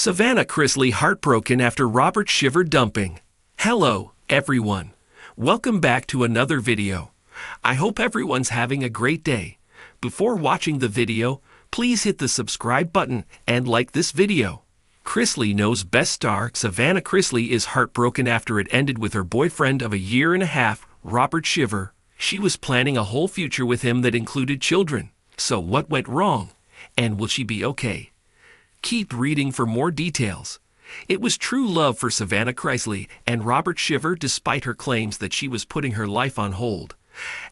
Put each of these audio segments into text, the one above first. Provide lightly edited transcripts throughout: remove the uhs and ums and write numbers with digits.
Savannah Chrisley heartbroken after Robert Shiver dumping. Hello, everyone. Welcome back to another video. I hope everyone's having a great day. Before watching the video, please hit the subscribe button and like this video. Chrisley Knows Best star Savannah Chrisley is heartbroken after it ended with her boyfriend of a year and a half, Robert Shiver. She was planning a whole future with him that included children. So what went wrong? And will she be okay? Keep reading for more details. It was true love for Savannah Chrisley and Robert Shiver despite her claims that she was putting her life on hold.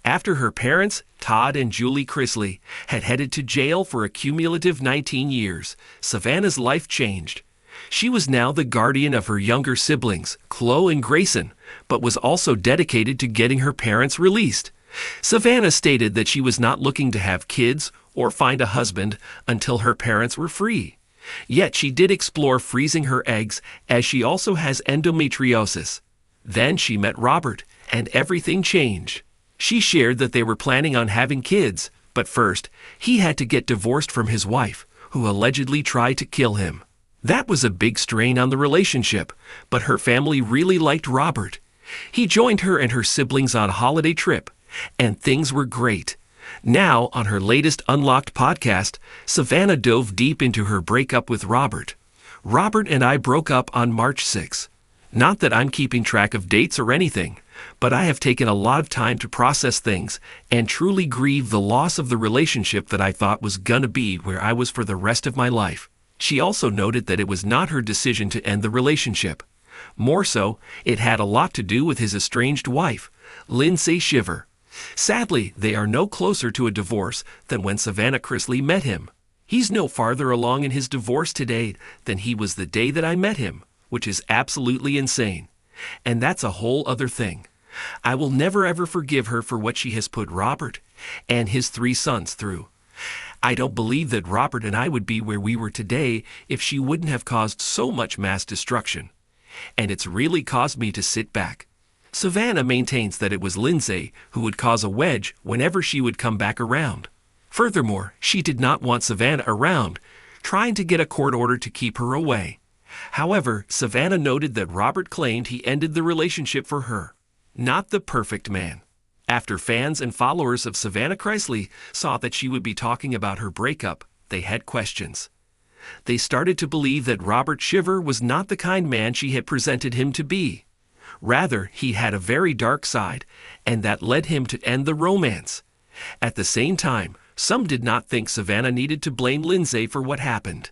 After her parents, Todd and Julie Chrisley, had headed to jail for a cumulative 19 years, Savannah's life changed. She was now the guardian of her younger siblings, Chloe and Grayson, but was also dedicated to getting her parents released. Savannah stated that she was not looking to have kids or find a husband until her parents were free. Yet she did explore freezing her eggs, as she also has endometriosis. Then she met Robert, and everything changed. She shared that they were planning on having kids, but first, he had to get divorced from his wife, who allegedly tried to kill him. That was a big strain on the relationship, but her family really liked Robert. He joined her and her siblings on a holiday trip, and things were great. Now, on her latest Unlocked podcast, Savannah dove deep into her breakup with Robert. Robert and I broke up on March 6. Not that I'm keeping track of dates or anything, but I have taken a lot of time to process things and truly grieve the loss of the relationship that I thought was gonna be where I was for the rest of my life. She also noted that it was not her decision to end the relationship. More so, it had a lot to do with his estranged wife, Lindsay Shiver. Sadly, they are no closer to a divorce than when Savannah Chrisley met him. He's no farther along in his divorce today than he was the day that I met him, which is absolutely insane. And that's a whole other thing. I will never ever forgive her for what she has put Robert and his 3 sons through. I don't believe that Robert and I would be where we were today if she wouldn't have caused so much mass destruction. And it's really caused me to sit back. Savannah maintains that it was Lindsay who would cause a wedge whenever she would come back around. Furthermore, she did not want Savannah around, trying to get a court order to keep her away. However, Savannah noted that Robert claimed he ended the relationship for her. Not the perfect man. After fans and followers of Savannah Chrisley saw that she would be talking about her breakup, they had questions. They started to believe that Robert Shiver was not the kind man she had presented him to be. Rather, he had a very dark side, and that led him to end the romance. At the same time, some did not think Savannah needed to blame Lindsay for what happened.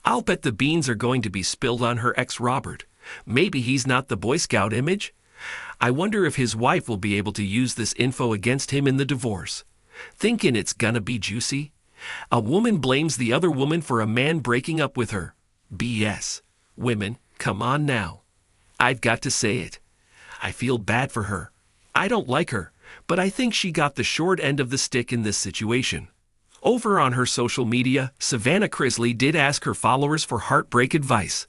I'll bet the beans are going to be spilled on her ex-Robert. Maybe he's not the Boy Scout image? I wonder if his wife will be able to use this info against him in the divorce. Thinking it's gonna be juicy? A woman blames the other woman for a man breaking up with her. BS. Women, come on now. I've got to say it. I feel bad for her. I don't like her, but I think she got the short end of the stick in this situation. Over on her social media, Savannah Chrisley did ask her followers for heartbreak advice.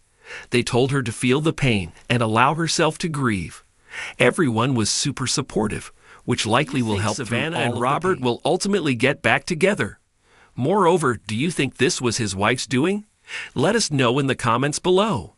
They told her to feel the pain and allow herself to grieve. Everyone was super supportive, which likely will help Savannah and Robert will ultimately get back together. Moreover, do you think this was his wife's doing? Let us know in the comments below.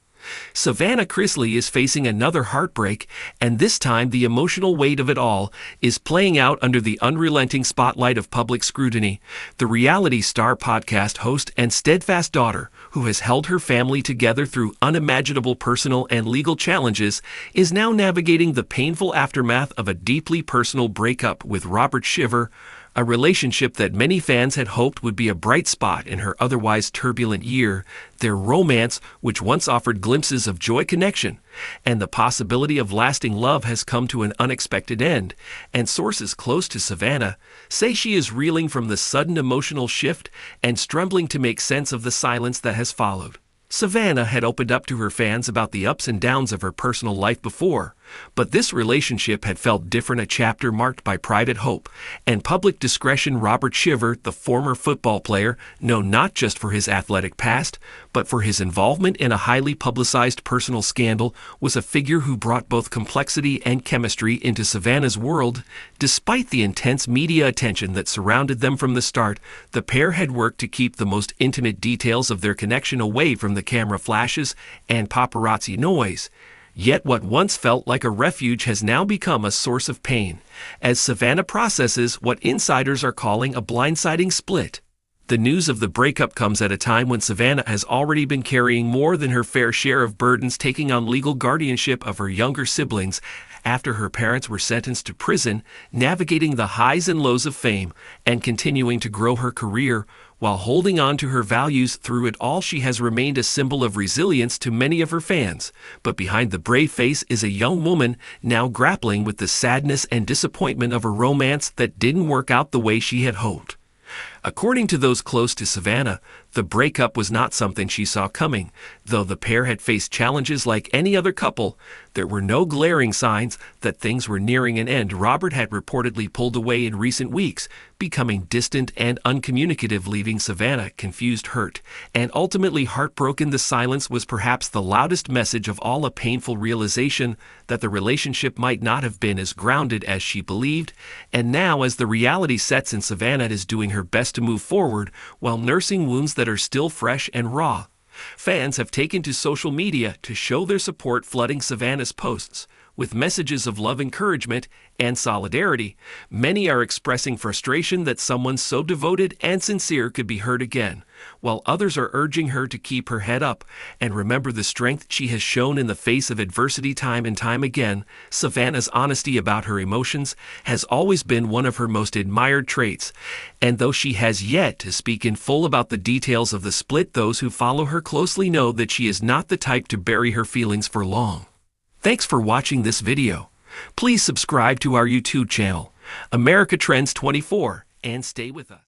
Savannah Chrisley is facing another heartbreak, and this time the emotional weight of it all is playing out under the unrelenting spotlight of public scrutiny. The reality star podcast host and steadfast daughter, who has held her family together through unimaginable personal and legal challenges, is now navigating the painful aftermath of a deeply personal breakup with Robert Shiver, a relationship that many fans had hoped would be a bright spot in her otherwise turbulent year. Their romance, which once offered glimpses of joy connection and the possibility of lasting love, has come to an unexpected end, and sources close to Savannah say she is reeling from the sudden emotional shift and struggling to make sense of the silence that has followed. Savannah had opened up to her fans about the ups and downs of her personal life before, But this relationship had felt different, a chapter marked by private hope and public discretion. Robert Shiver, the former football player, known not just for his athletic past, but for his involvement in a highly publicized personal scandal, was a figure who brought both complexity and chemistry into Savannah's world. Despite the intense media attention that surrounded them from the start, the pair had worked to keep the most intimate details of their connection away from the camera flashes and paparazzi noise. Yet what once felt like a refuge has now become a source of pain, as Savannah processes what insiders are calling a blindsiding split. The news of the breakup comes at a time when Savannah has already been carrying more than her fair share of burdens, taking on legal guardianship of her younger siblings after her parents were sentenced to prison, navigating the highs and lows of fame, and continuing to grow her career. While holding on to her values through it all, she has remained a symbol of resilience to many of her fans. But behind the brave face is a young woman now grappling with the sadness and disappointment of a romance that didn't work out the way she had hoped. According to those close to Savannah, the breakup was not something she saw coming. Though the pair had faced challenges like any other couple, there were no glaring signs that things were nearing an end. Robert had reportedly pulled away in recent weeks, becoming distant and uncommunicative, leaving Savannah confused, hurt, and ultimately heartbroken. The silence was perhaps the loudest message of all, a painful realization that the relationship might not have been as grounded as she believed. And now, as the reality sets in, Savannah is doing her best to move forward while nursing wounds that are still fresh and raw. Fans have taken to social media to show their support, flooding Savannah's posts with messages of love, encouragement, and solidarity. Many are expressing frustration that someone so devoted and sincere could be hurt again, while others are urging her to keep her head up and remember the strength she has shown in the face of adversity time and time again. Savannah's honesty about her emotions has always been one of her most admired traits, and though she has yet to speak in full about the details of the split, those who follow her closely know that she is not the type to bury her feelings for long. Thanks for watching this video. Please subscribe to our YouTube channel, America Trends 24, and stay with us.